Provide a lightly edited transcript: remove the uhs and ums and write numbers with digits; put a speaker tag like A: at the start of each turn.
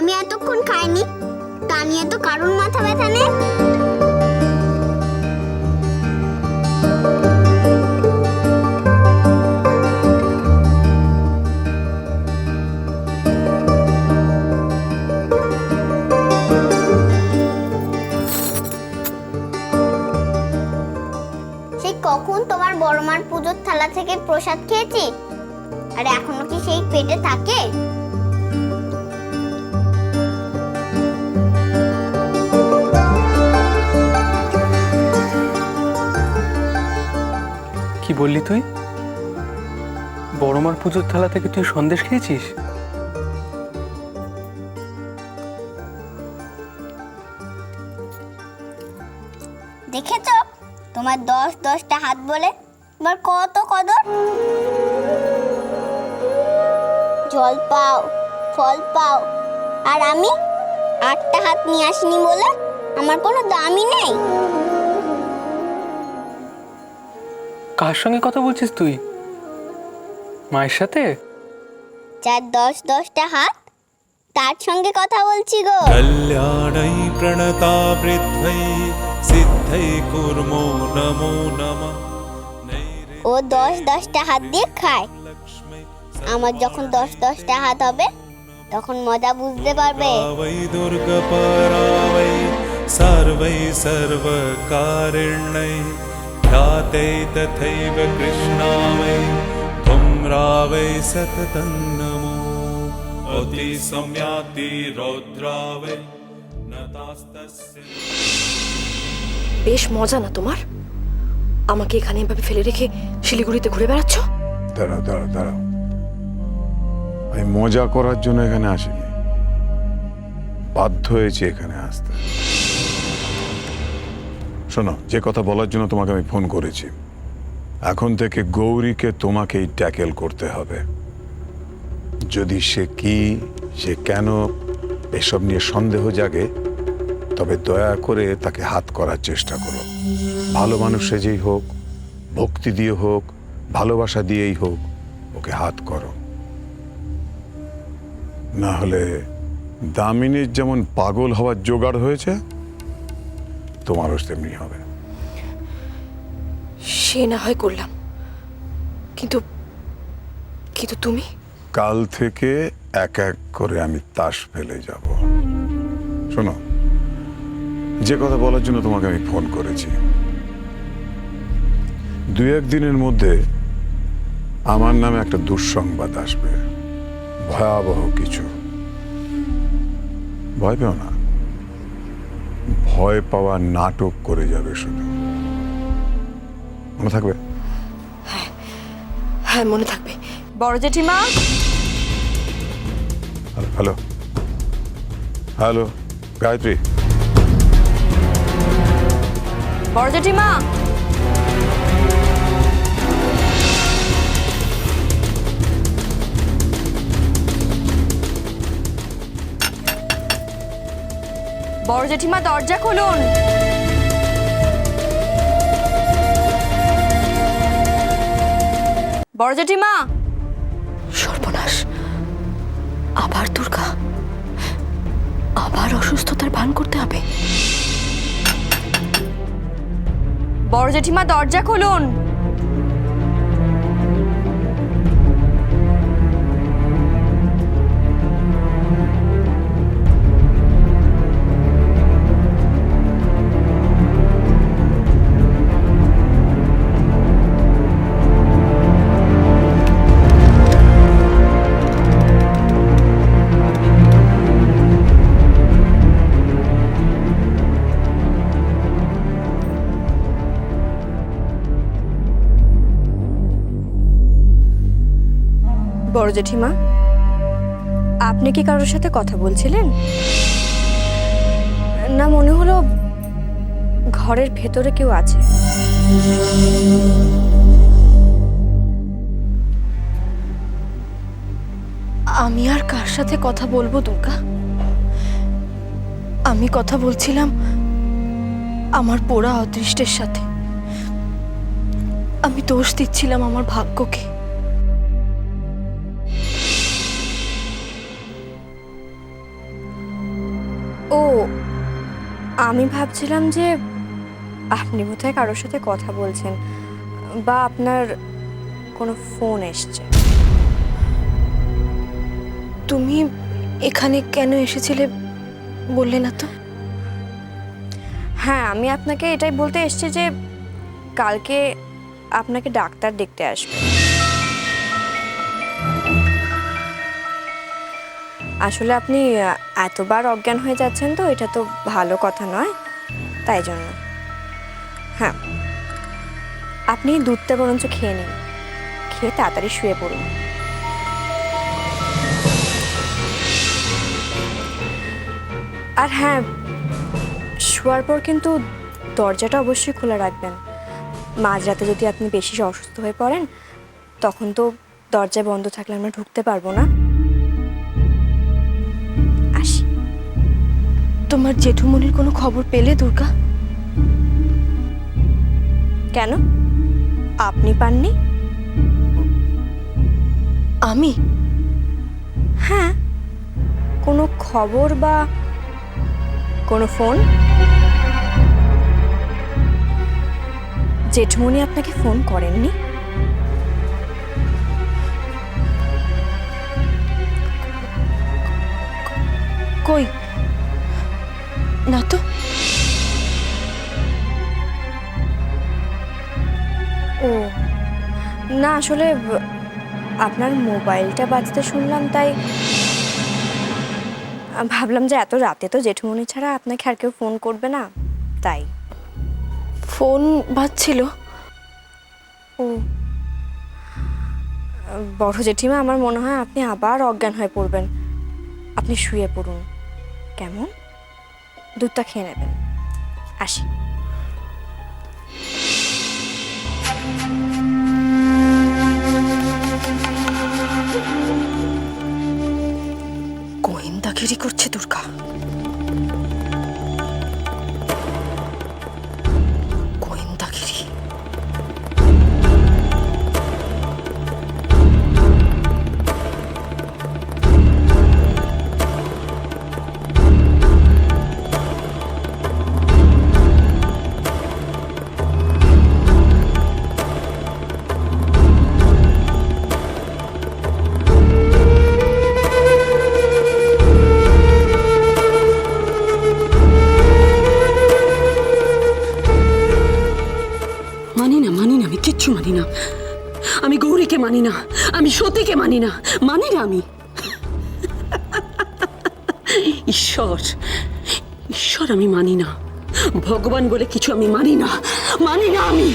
A: আমি এতক্ষণ খাইনি, তা নিয়ে তো কারোর মাথা ব্যথা নেই। সেই কখন তোমার বড়মার পুজোর থালা থেকে প্রসাদ খেয়েছি, আর এখনো কি সেই পেটে থাকে?
B: কি বললি তুই? বড়মার পুজোর থালা থেকে তুই সন্দেশ খেয়েছিস?
A: দেখেছো তোমার 10-10টা হাত বলে তোমার কত কদর। জল পাও, ফল পাও, আর আমি 8টা হাত নিয়ে আসিনি বলে আমার কোনো দামই নেই।
B: কার সঙ্গে কথা বলছিস তুই? মায়ের সাথে?
A: যার 10-10টা হাত তার সঙ্গে কথা বলছি গো।
C: কল্যাণৈ প্রণতাবৃদ্ধৈ সিদ্ধৈ কুর্মো নমো নমঃ।
A: ও 10-10টা হাত দিয়ে খায়। আমার যখন 10-10টা হাত হবে তখন মজা বুঝতে পারবে।
C: वै दुर्गपरा वै सर्वै सर्वकारिण्यै ख्याते तथैव कृष्णा वै धूम्रा वै सततं नमो। अति सम्याति रौद्रा वै नतास्तस्य।
D: বেশ মজা না তোমার? আমাকে এখানে এভাবে ফেলে রেখে শিলিগুড়িতে ঘুরে বেড়াচ্ছ?
E: দাঁড়াও দাঁড়াও দাঁড়াও, আমি মজা করার জন্য এখানে আসিনি, বাধ্য হয়েছি এখানে আসতে। শোনো, যে কথা বলার জন্য তোমাকে আমি ফোন করেছি, এখন থেকে গৌরীকে তোমাকেই ট্যাকেল করতে হবে। যদি সে কি, সে কেন এসব নিয়ে সন্দেহ জাগে, তবে দয়া করে তাকে হাত করার চেষ্টা করো। ভালো মানুষ সেজেই হোক, ভক্তি দিয়ে হোক, ভালোবাসা দিয়েই হোক, ওকে হাত করো। না হলে দামিনীর যেমন পাগল হওয়ার জোগাড় হয়েছে, তোমারও তেমনি হবে।
D: সে না হয় করলাম, কিন্তু কিন্তু তুমি?
E: কাল থেকে এক এক করে আমি তাস ফেলে যাব। শোনো, যে কথা বলার জন্য তোমাকে আমি ফোন করেছি, 2-1 দিনের মধ্যে আমার নামে একটা দুঃসংবাদ আসবে, ভয়াবহ কিছু। ভয় পেও না, ভয় পাওয়ার নাটক করে যাবে শুধু। মনে থাকবে?
D: হ্যাঁ, মনে থাকবে। বড় জেঠিমা।
E: Hello hello, Gayatri.
D: বড় জেঠিমা। বড় জেঠিমা, দরজা খুলুন। বড় জেঠিমা। সর্বনাশ, আবার দুর্গা, আবার অসুস্থতার ভান করতে হবে। বড় জেঠিমা, দরজা খুলুন। বড় জেঠিমা, আপনি কি কারোর সাথে কথা বলছিলেন? না, মনে হলো ঘরের ভেতরে কেউ আছে। আমি আর কার সাথে কথা বলবো দুর্গা? আমি কথা বলছিলাম আমার পোড়া অদৃষ্টের সাথে। আমি দোষ দিচ্ছিলাম আমার ভাগ্যকে। ও, আমি ভাবছিলাম যে আপনি বোধহয় কারোর সাথে কথা বলছেন বা আপনার কোনো ফোন এসছে। তুমি এখানে কেন এসেছিলে বললে না তো? হ্যাঁ, আমি আপনাকে এটাই বলতে এসেছি যে কালকে আপনাকে ডাক্তার দেখতে আসবে। আসলে আপনি এতবার অজ্ঞান হয়ে যাচ্ছেন তো, এটা তো ভালো কথা নয়, তাই জন্য। হ্যাঁ, আপনি দুধটা বরঞ্চ খেয়ে নিন, খেয়ে তাড়াতাড়ি শুয়ে পড়ুন। আর হ্যাঁ, শোয়ার পর কিন্তু দরজাটা অবশ্যই খোলা রাখবেন। মাঝরাতে যদি আপনি বেশি অসুস্থ হয়ে পড়েন, তখন তো দরজা বন্ধ থাকলে আমরা ঢুকতে পারবো না। আসি। তোমার জেঠুমনির কোনো খবর পেলে দুর্গা? কেন, আপনি পাননি? আমি? হ্যাঁ, কোনো খবর বা কোনো ফোন? জেঠুমনি আপনাকে ফোন করেননি? কই না তো। ও না, আসলে আপনার মোবাইলটা বাজতে শুনলাম, তাই ভাবলাম যে এত রাতে তো জেঠুমনি ছাড়া আপনাকে আর কেউ ফোন করবে না, তাই। ফোন বাজছিল? ও, বড় জেঠিমা, আমার মনে হয় আপনি আবার অজ্ঞান হয়ে পড়বেন। আপনি শুয়ে পড়ুন, কেমন? দুধটা খেয়ে নেবেন। আসি। গোয়েন্দাগিরি করছে দুর্গা। গোয়েন্দাগিরি।
F: মানি না, আমি কিচ্ছু মানি না। আমি গৌরীকে মানি না, আমি সতীকে মানি না, মানি না আমি। ঈশ্বর ঈশ্বর আমি মানি না, ভগবান বলে কিছু আমি মানি না, মানি না আমি।